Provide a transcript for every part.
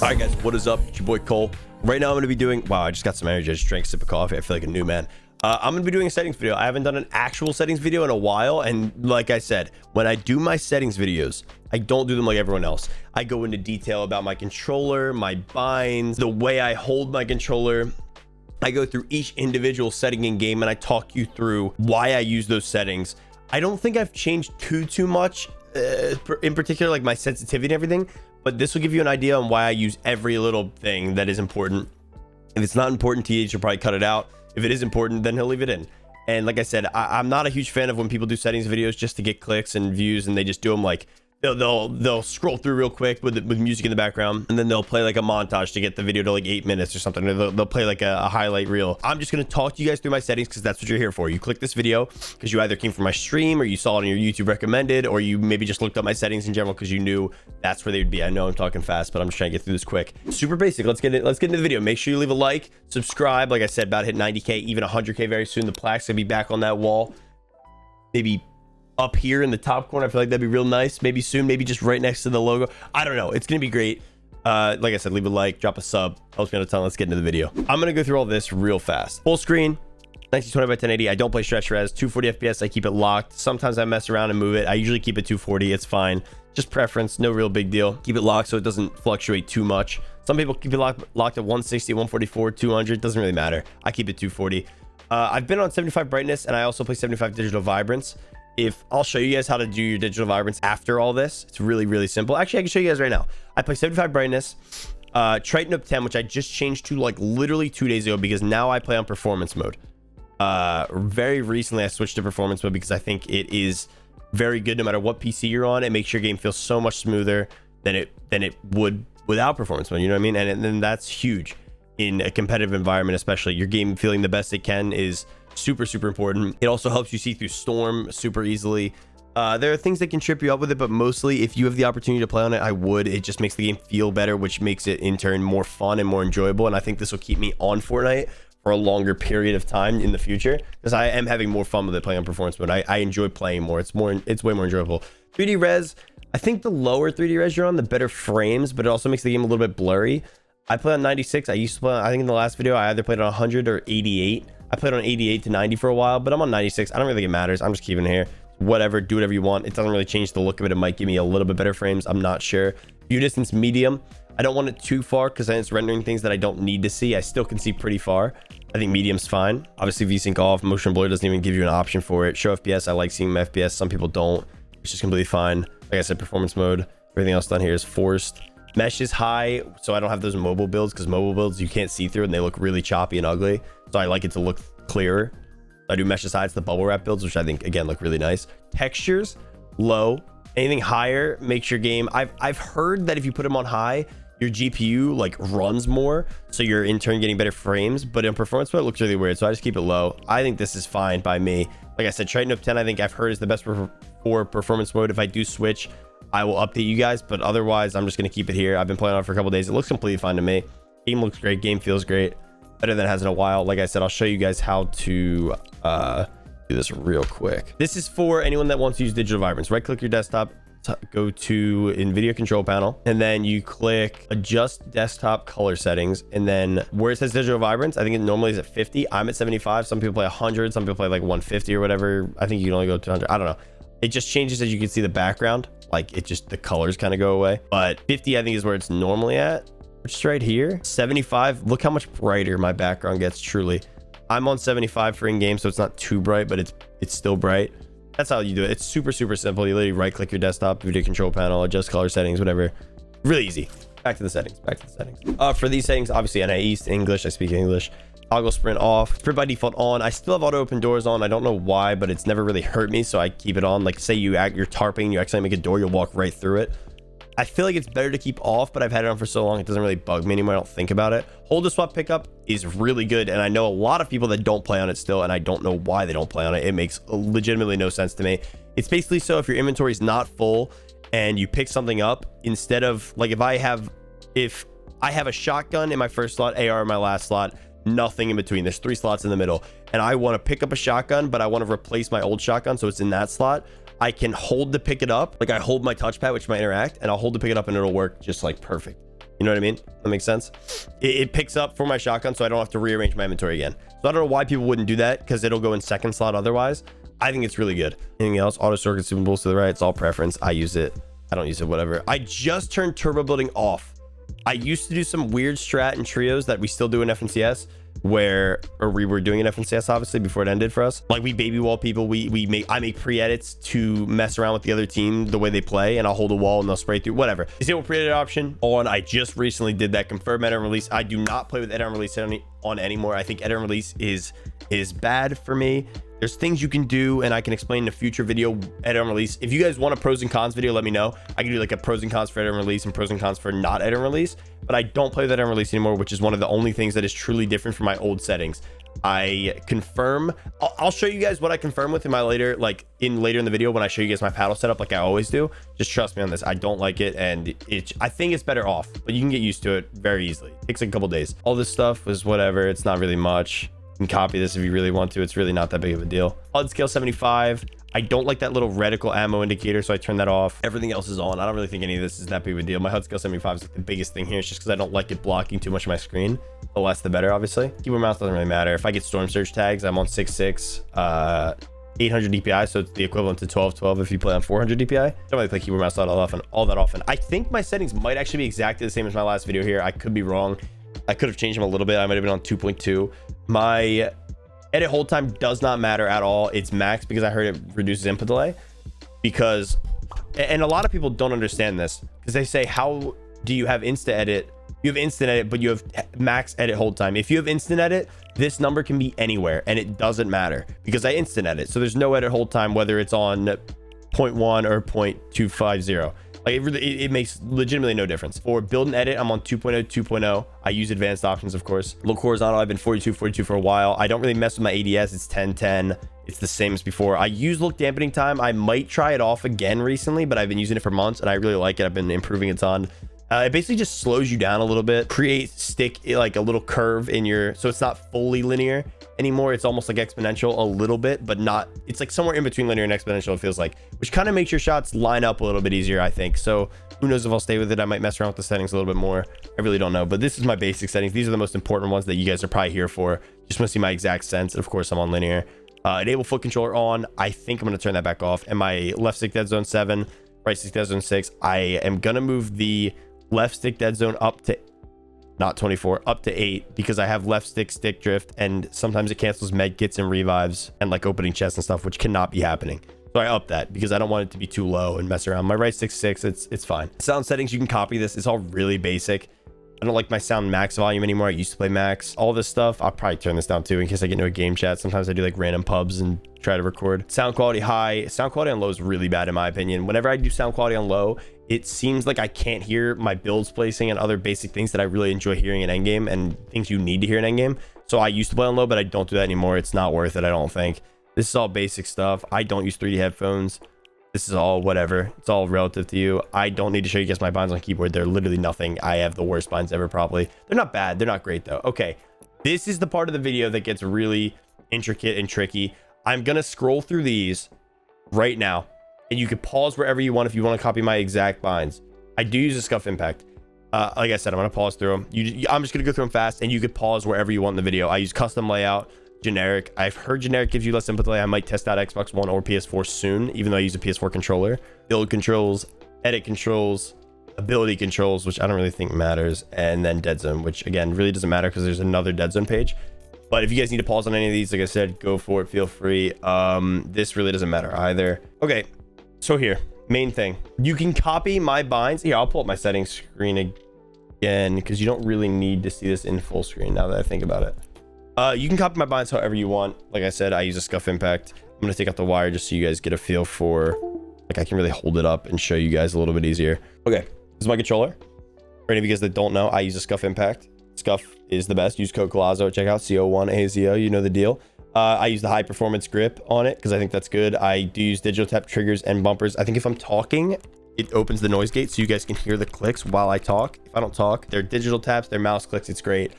All right, guys, what is up? It's your boy Cole. Right now, I'm going to be doing... Wow, I just got some energy. I just drank a sip of coffee. I feel like a new man. I'm going to be doing a settings video. I haven't done an actual settings video in a while. And like I said, when I do my settings videos, I don't do them like everyone else. I go into detail about my controller, my binds, the way I hold my controller. I go through each individual setting in game and I talk you through why I use those settings. I don't think I've changed too much, in particular, like my sensitivity and everything. But this will give you an idea on why I use every little thing that is important. If it's not important to you, you'll probably cut it out. If it is important, then he'll leave it in. And like I said, I'm not a huge fan of when people do settings videos just to get clicks and views, and they just do them like they'll scroll through real quick with music in the background, and then they'll play like a montage to get the video to like 8 minutes or something, or they'll play like a highlight reel. I'm just going to talk to you guys through my settings because that's what you're here for. You click this video because you either came from my stream, or you saw it on your YouTube recommended, or you maybe just looked up my settings in general because you knew that's where they would be. I know I'm talking fast, but I'm just trying to get through this quick. Super basic. Let's get into the video. Make sure you leave a like, subscribe. Like I said, about to hit 90k, even 100k very soon. The plaque's gonna be back on that wall, maybe up here in the top corner. I feel like that'd be real nice. Maybe soon, maybe just right next to the logo. I don't know. It's gonna be great. Like I said, leave a like, drop a sub. Helps me out a ton. Let's get into the video. I'm gonna go through all this real fast. Full screen, 1920 by 1080. I don't play stretch res. 240 fps. I keep it locked. Sometimes I mess around and move it. I usually keep it 240. It's fine. Just preference. No real big deal. Keep it locked so it doesn't fluctuate too much. Some people keep it locked at 160, 144, 200. Doesn't really matter. I keep it 240. I've been on 75 brightness, and I also play 75 digital vibrance. I'll show you guys how to do your digital vibrance after all this. It's really simple. Actually, I can show you guys right now. I play 75 brightness, Triton up 10, which I just changed to like literally 2 days ago because now I play on performance mode. Very recently I switched to performance mode because I think it is very good no matter what PC you're on. It makes your game feel so much smoother than it would without performance mode. You know what I mean? And then that's huge in a competitive environment, especially. Your game feeling the best it can is super important. It also helps you see through storm super easily. There are things that can trip you up with it, but mostly if you have the opportunity to play on it, I would. It just makes the game feel better, which makes it in turn more fun and more enjoyable. And I think this will keep me on Fortnite for a longer period of time in the future because I am having more fun with it playing on performance mode. I enjoy playing more. It's way more enjoyable. 3D res, I think the lower 3D res you're on, the better frames, but it also makes the game a little bit blurry. I play on 96. I used to play on, I think in the last video I either played on 100 or 88. I played on 88 to 90 for a while, but I'm on 96. I don't really think it matters. I'm just keeping it here. Whatever, do whatever you want. It doesn't really change the look of it. It might give me a little bit better frames. I'm not sure. View distance medium. I don't want it too far because then it's rendering things that I don't need to see. I still can see pretty far. I think medium's fine. Obviously VSync off. Motion blur doesn't even give you an option for it. Show FPS. I like seeing my FPS. Some people don't, which is completely fine. Like I said, performance mode. Everything else done here is forced. Mesh is high, so I don't have those mobile builds because mobile builds you can't see through and they look really choppy and ugly. So I like it to look clearer. I do mesh aside. It's the bubble wrap builds, which I think again look really nice. Textures low. Anything higher makes your game. I've heard that if you put them on high, your GPU like runs more, so you're in turn getting better frames. But in performance mode, it looks really weird, so I just keep it low. I think this is fine by me. Like I said, Triton up 10, I think I've heard is the best for performance mode. If I do switch, I will update you guys, but otherwise I'm just going to keep it here. I've been playing on it for a couple days. It looks completely fine to me. Game looks great. Game feels great. Better than it has in a while. Like I said, I'll show you guys how to do this real quick. This is for anyone that wants to use digital vibrance. Right click your desktop, go to Nvidia control panel, and then you click adjust desktop color settings. And then where it says digital vibrance, I think it normally is at 50. I'm at 75. Some people play 100. Some people play like 150 or whatever. I think you can only go to 100. I don't know. It just changes as you can see the background. Like it just, the colors kind of go away. But 50, I think, is where it's normally at, which is right here. 75. Look how much brighter my background gets. Truly, I'm on 75 for in-game, so it's not too bright, but it's still bright. That's how you do it. It's super simple. You literally right click your desktop, video control panel, adjust color settings, whatever. Really easy. Back to the settings. For these settings, obviously, and I East English, I speak English. Toggle sprint off. Sprint by default on. I still have auto open doors on. I don't know why, but it's never really hurt me, so I keep it on. Like say you're tarping, you accidentally make a door, you'll walk right through it. I feel like it's better to keep off, but I've had it on for so long it doesn't really bug me anymore. I don't think about it. Hold to swap pickup is really good, and I know a lot of people that don't play on it still, and I don't know why they don't play on it. It makes legitimately no sense to me. It's basically so if your inventory is not full and you pick something up, instead of like if I have a shotgun in my first slot, AR in my last slot, nothing in between, there's 3 slots in the middle, and I want to pick up a shotgun, but I want to replace my old shotgun so it's in that slot, I can hold to pick it up. Like I hold my touchpad, which might interact, and I'll hold to pick it up and it'll work just like perfect. You know what I mean? That makes sense. It picks up for my shotgun, so I don't have to rearrange my inventory again. So I don't know why people wouldn't do that, because it'll go in second slot otherwise. I think it's really good. Anything else? Auto store consumables to the right. It's all preference. I use it. I don't use it, whatever. I just turned turbo building off. I used to do some weird strat and trios that we still do in FNCS, or we were doing in FNCS obviously before it ended for us. Like we baby wall people, I make pre-edits to mess around with the other team the way they play, and I'll hold a wall and they'll spray through, whatever. Disable pre-edit option on. I just recently did that. Confirm edit and release. I do not play with edit and release on anymore. I think edit and release is bad for me. There's things you can do, and I can explain in a future video, edit and release. If you guys want a pros and cons video, let me know. I can do like a pros and cons for edit and release and pros and cons for not edit and release, but I don't play with edit and release anymore, which is one of the only things that is truly different from my old settings. I confirm. I'll show you guys what I confirm with in my later in the video when I show you guys my paddle setup, like I always do. Just trust me on this. I don't like it, and I think it's better off, but you can get used to it very easily. It takes a couple days. All this stuff was whatever. It's not really much. You can copy this if you really want to. It's really not that big of a deal. HUD scale 75. I don't like that little reticle ammo indicator, so I turn that off. Everything else is on. I don't really think any of this is that big of a deal. My HUD scale 75 is like the biggest thing here. It's just because I don't like it blocking too much of my screen. The less the better, obviously. Keyboard mouse doesn't really matter. If I get storm surge tags, I'm on 6.6, 800 DPI, so it's the equivalent to 1212 if you play on 400 DPI. Don't really play keyboard mouse all that often. I think my settings might actually be exactly the same as my last video here. I could be wrong. I could have changed them a little bit. I might have been on 2.2. My edit hold time does not matter at all. It's max because I heard it reduces input delay. Because, and a lot of people don't understand this, because they say, how do you have instant edit? You have instant edit, but you have max edit hold time. If you have instant edit, this number can be anywhere, and it doesn't matter because I instant edit. So there's no edit hold time, whether it's on 0.1 or 0.250. Like it makes legitimately no difference. For build and edit, I'm on 2.0, 2.0. I use advanced options, of course. Look horizontal, I've been 42 for a while. I don't really mess with my ADS. It's 10. It's the same as before. I use look dampening time. I might try it off again recently, but I've been using it for months and I really like it. I've been improving a ton. It basically just slows you down a little bit, creates stick like a little curve in your, so it's not fully linear anymore. It's almost like exponential a little bit, but not, it's like somewhere in between linear and exponential, it feels like, which kind of makes your shots line up a little bit easier, I think. So who knows if I'll stay with it. I might mess around with the settings a little bit more. I really don't know, but this is my basic settings. These are the most important ones that you guys are probably here for. Just want to see my exact sense. Of course, I'm on linear. Enable foot controller on. I think I'm going to turn that back off. And my left stick dead zone 7, right stick dead zone 6. I am going to move the left stick dead zone up to, not 24, up to 8, because I have left stick drift, and sometimes it cancels med kits and revives and like opening chests and stuff, which cannot be happening. So I up that because I don't want it to be too low and mess around. My right stick 6, it's fine. Sound settings, you can copy this. It's all really basic. I don't like my sound max volume anymore. I used to play max. All this stuff, I'll probably turn this down too in case I get into a game chat. Sometimes I do like random pubs and try to record. Sound quality high. Sound quality on low is really bad in my opinion. Whenever I do sound quality on low, it seems like I can't hear my builds placing and other basic things that I really enjoy hearing in endgame and things you need to hear in endgame. So I used to play on low, but I don't do that anymore. It's not worth it, I don't think. This is all basic stuff. I don't use 3D headphones. This is all whatever. It's all relative to you. I don't need to show you guys my binds on keyboard. They're literally nothing. I have the worst binds ever, probably. They're not bad. They're not great, though. Okay. This is the part of the video that gets really intricate and tricky. I'm going to scroll through these right now, and you can pause wherever you want if you want to copy my exact binds. I do use a Scuf impact. Like I said, I'm going to pause through them. I'm just going to go through them fast, and you could pause wherever you want in the video. I use custom layout. Generic. I've heard generic gives you less input delay. I might test out Xbox One or PS4 soon, even though I use a PS4 controller. Build controls, edit controls, ability controls, which I don't really think matters, and then dead zone, which again really doesn't matter because there's another dead zone page. But if you guys need to pause on any of these, like I said, go for it, feel free. This really doesn't matter either. Okay, so here, main thing, you can copy my binds here. I'll pull up my settings screen again because you don't really need to see this in full screen now that I think about it. You can copy my binds however you want. Like I said, I use a Scuf impact. I'm going to take out the wire just so you guys get a feel for, like, I can really hold it up and show you guys a little bit easier. Okay, this is my controller. For any of you guys that don't know, I use a Scuf impact. Scuf is the best. Use code Colazo. Check out CO1AZO. You know the deal. I use the high performance grip on it because I think that's good. I do use digital tap triggers and bumpers. I think if I'm talking, it opens the noise gate so you guys can hear the clicks while I talk. If I don't talk, they're digital taps, they're mouse clicks. It's great.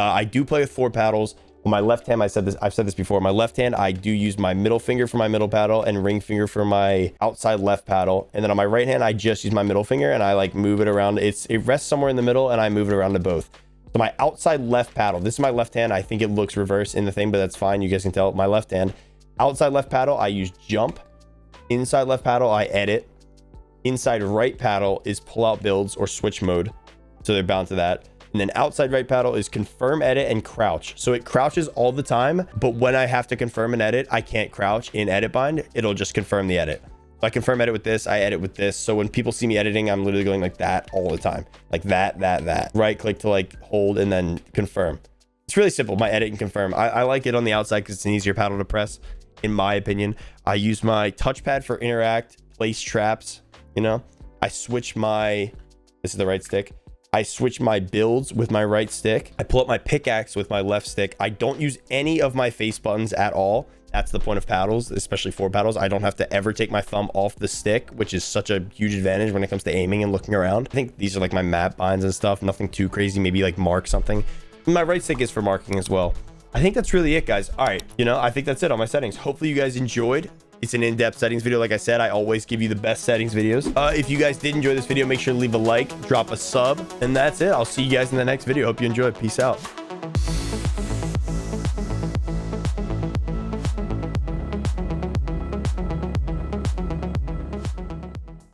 I do play with 4 paddles. My left hand, I've said this before, my left hand, I do use my middle finger for my middle paddle and ring finger for my outside left paddle. And then on my right hand, I just use my middle finger and I like move it around. It rests somewhere in the middle and I move it around to both. So my outside left paddle, this is my left hand. I think it looks reverse in the thing, but that's fine. You guys can tell. My left hand, outside left paddle, I use jump. Inside left paddle, I edit. Inside right paddle is pull out builds or switch mode. So they're bound to that. And then outside right paddle is confirm, edit, and crouch. So it crouches all the time, but when I have to confirm and edit, I can't crouch in edit bind. It'll just confirm the edit. So I confirm edit with this, I edit with this. So when people see me editing, I'm literally going like that all the time. Like that. Right click to like hold and then confirm. It's really simple, my edit and confirm. I like it on the outside because it's an easier paddle to press, in my opinion. I use my touchpad for interact, place traps, you know. I switch my, this is the right stick. I switch my builds with my right stick. I pull up my pickaxe with my left stick. I don't use any of my face buttons at all. That's the point of paddles, especially for paddles. I don't have to ever take my thumb off the stick, which is such a huge advantage when it comes to aiming and looking around. I think these are like my map binds and stuff. Nothing too crazy. Maybe like mark something. My right stick is for marking as well. I think that's really it, guys. All right. You know, I think that's it on my settings. Hopefully you guys enjoyed. It's an in-depth settings video. Like I said, I always give you the best settings videos. If you guys did enjoy this video, make sure to leave a like, drop a sub, and that's it. I'll see you guys in the next video. Hope you enjoy. Peace out.